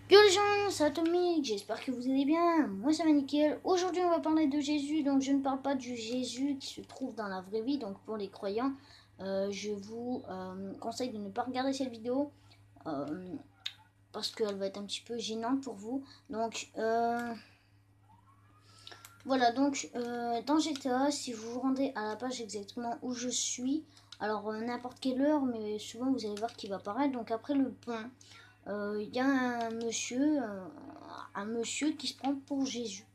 Yo les gens, c'est Atomique, j'espère que vous allez bien, moi ça va nickel. Aujourd'hui on va parler de Jésus, donc je ne parle pas du Jésus qui se trouve dans la vraie vie, donc pour les croyants, je vous conseille de ne pas regarder cette vidéo, euh, parce qu'elle va être un petit peu gênante pour vous. Donc voilà, donc dans GTA, si vous vous rendez à la page exactement où je suis, alors n'importe quelle heure, mais souvent vous allez voir qu'il va apparaître, donc après le pont. Il y a un monsieur qui se prend pour Jésus.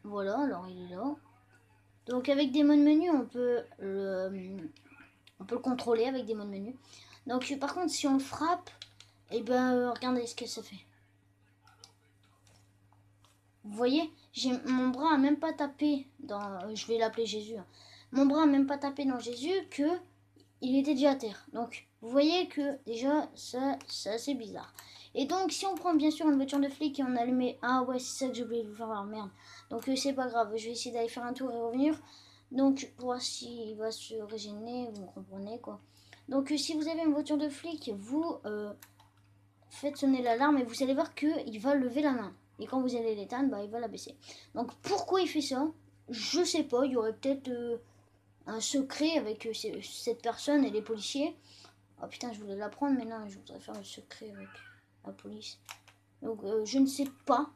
Voilà, alors il est là. Donc avec des modes menu, on peut le contrôler avec des modes menu. Donc par contre, si on le frappe, et ben regardez ce que ça fait. Vous voyez, mon bras a même pas tapé dans. Je vais l'appeler Jésus. Hein. Mon bras a même pas tapé dans Jésus que il était déjà à terre. Donc vous voyez que déjà ça c'est assez bizarre. Et donc si on prend bien sûr une voiture de flic et on allume... Ah ouais, c'est ça que j'ai oublié de vous faire voir, merde. Donc c'est pas grave, je vais essayer d'aller faire un tour et revenir. Donc pour voir s'il va se régénérer, vous me comprenez quoi. Donc si vous avez une voiture de flic, vous faites sonner l'alarme et vous allez voir qu'il va lever la main. Et quand vous allez l'éteindre, bah, il va la baisser. Donc pourquoi il fait ça? Je sais pas, il y aurait peut-être un secret avec cette personne et les policiers. Oh putain, je voulais la prendre, mais non, je voudrais faire le secret avec la police. Donc je ne sais pas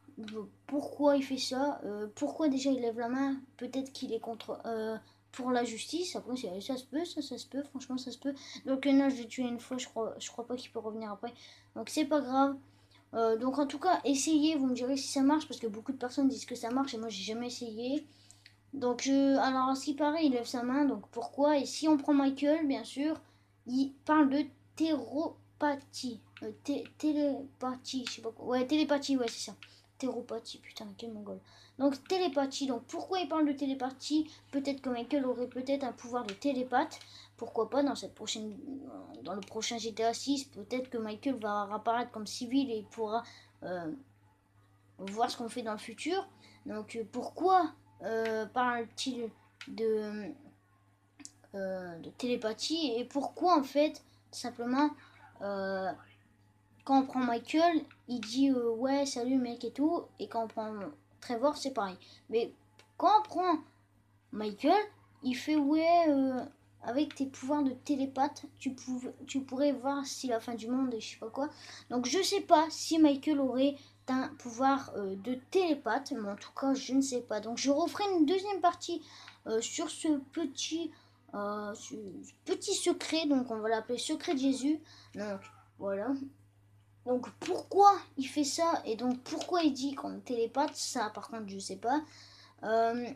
pourquoi il fait ça. Pourquoi déjà il lève la main. Peut-être qu'il est contre pour la justice. Après, ça se peut, ça se peut. Franchement, ça se peut. Donc non, je l'ai tué une fois. Je crois pas qu'il peut revenir après. Donc c'est pas grave. Donc en tout cas, essayez. Vous me direz si ça marche parce que beaucoup de personnes disent que ça marche et moi j'ai jamais essayé. Donc alors à ce qui paraît, il lève sa main. Donc pourquoi? Et si on prend Michael, bien sûr, il parle de théropathie. Télépathie, je sais pas quoi. Ouais, télépathie, ouais, c'est ça. Théropathie, putain, quel mongol. Donc télépathie, donc pourquoi il parle de télépathie? Peut-être que Michael aurait peut-être un pouvoir de télépathe. Pourquoi pas dans le prochain GTA 6, peut-être que Michael va apparaître comme civil et il pourra euh, voir ce qu'on fait dans le futur. Donc pourquoi parle-t-il de télépathie et pourquoi en fait simplement euh, quand on prend Michael il dit ouais salut mec et tout et quand on prend Trevor c'est pareil mais quand on prend Michael il fait ouais avec tes pouvoirs de télépathe tu pourrais voir si la fin du monde et je sais pas quoi donc je sais pas si Michael aurait un pouvoir de télépathe mais en tout cas je ne sais pas donc je referai une deuxième partie sur ce petit secret, donc on va l'appeler secret de Jésus. Donc voilà. Donc pourquoi il fait ça et donc pourquoi il dit qu'on est télépathe, ça par contre je sais pas. Euh,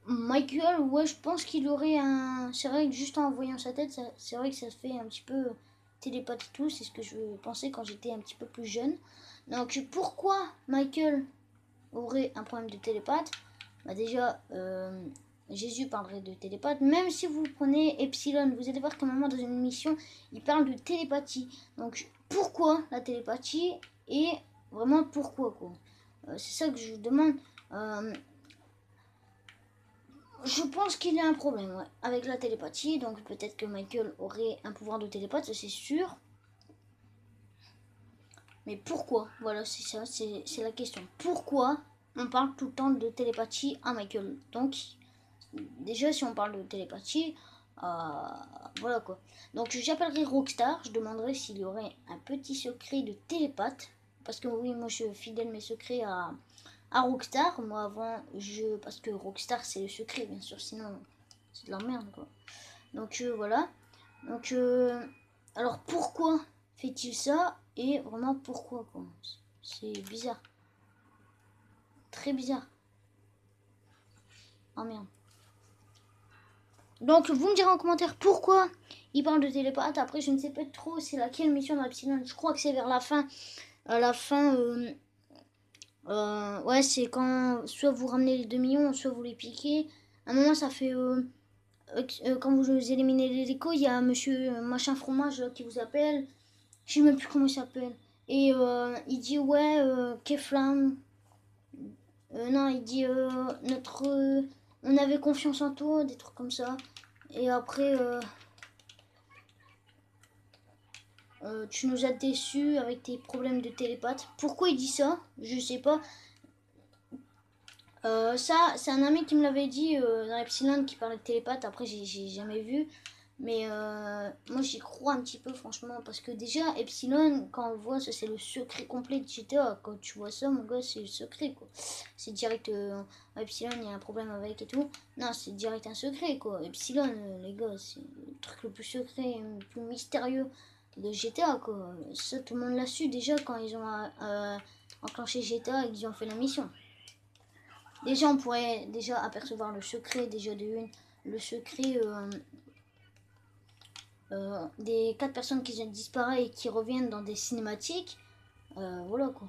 Michael, ouais je pense qu'il aurait un... C'est vrai que juste en voyant sa tête, c'est vrai que ça fait un petit peu télépathe et tout, c'est ce que je pensais quand j'étais un petit peu plus jeune. Donc pourquoi Michael aurait un problème de télépathe? Bah déjà, Jésus parlerait de télépathe. Même si vous prenez Epsilon, vous allez voir qu'à un moment dans une mission, il parle de télépathie. Donc pourquoi la télépathie et vraiment pourquoi quoi. C'est ça que je vous demande. Euh, je pense qu'il y a un problème ouais, avec la télépathie. Donc peut-être que Michael aurait un pouvoir de télépathe, ça c'est sûr. Mais pourquoi? Voilà, c'est ça, c'est la question. Pourquoi on parle tout le temps de télépathie à Michael? Donc déjà si on parle de télépathie, voilà quoi. Donc j'appellerai Rockstar, je demanderai s'il y aurait un petit secret de télépathe. Parce que oui, moi je fidèle mes secrets à Rockstar. Moi avant, parce que Rockstar c'est le secret bien sûr, sinon c'est de la merde quoi. Donc voilà. Donc alors pourquoi fait-il ça? Et vraiment pourquoi quoi? C'est bizarre. Très bizarre. Oh merde. Donc vous me direz en commentaire pourquoi il parle de télépathe. Après je ne sais pas trop c'est laquelle mission dans Epsilon. Je crois que c'est vers la fin. À la fin, ouais c'est quand soit vous ramenez les 2 millions, soit vous les piquez. À un moment ça fait... quand vous éliminez les échos, il y a monsieur machin fromage là, qui vous appelle. Je sais même plus comment il s'appelle. Et il dit ouais, Keflam. Non, il dit on avait confiance en toi, des trucs comme ça. Et après, tu nous as déçus avec tes problèmes de télépathe. Pourquoi il dit ça? Je sais pas. Ça, c'est un ami qui me l'avait dit dans Epsilon qui parlait de télépathe. Après, j'ai jamais vu. Mais moi, j'y crois un petit peu, franchement. Parce que déjà, Epsilon, quand on voit ça, c'est le secret complet de GTA. Quand tu vois ça, mon gars, c'est le secret, quoi. C'est direct. Epsilon, il y a un problème avec et tout. Non, c'est direct un secret, quoi. Epsilon, les gars, c'est le truc le plus secret, le plus mystérieux de GTA, quoi. Ça, tout le monde l'a su déjà quand ils ont enclenché GTA et qu'ils ont fait la mission. Déjà, on pourrait déjà apercevoir le secret, déjà de une, le secret des 4 personnes qui disparaissent et qui reviennent dans des cinématiques. Voilà quoi.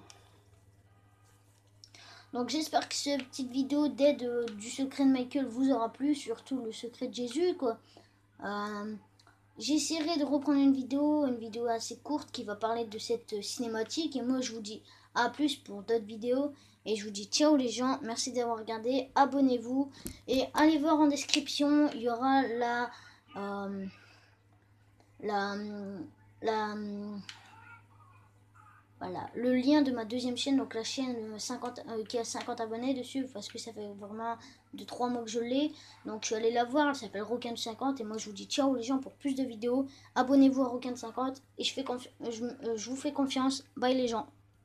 Donc j'espère que cette petite vidéo d'aide du secret de Michael vous aura plu, surtout le secret de Jésus quoi. J'essaierai de reprendre une vidéo assez courte qui va parler de cette cinématique. Et moi je vous dis à plus pour d'autres vidéos. Et je vous dis ciao les gens, merci d'avoir regardé, abonnez-vous. Et allez voir en description, il y aura voilà, le lien de ma deuxième chaîne, donc la chaîne 50, qui a 50 abonnés dessus, parce que ça fait vraiment 2-3 mois que je l'ai. Donc je suis allée la voir, elle s'appelle Roquin50. Et moi je vous dis ciao les gens pour plus de vidéos. Abonnez-vous à Roquin50 et je vous fais confiance. Bye les gens.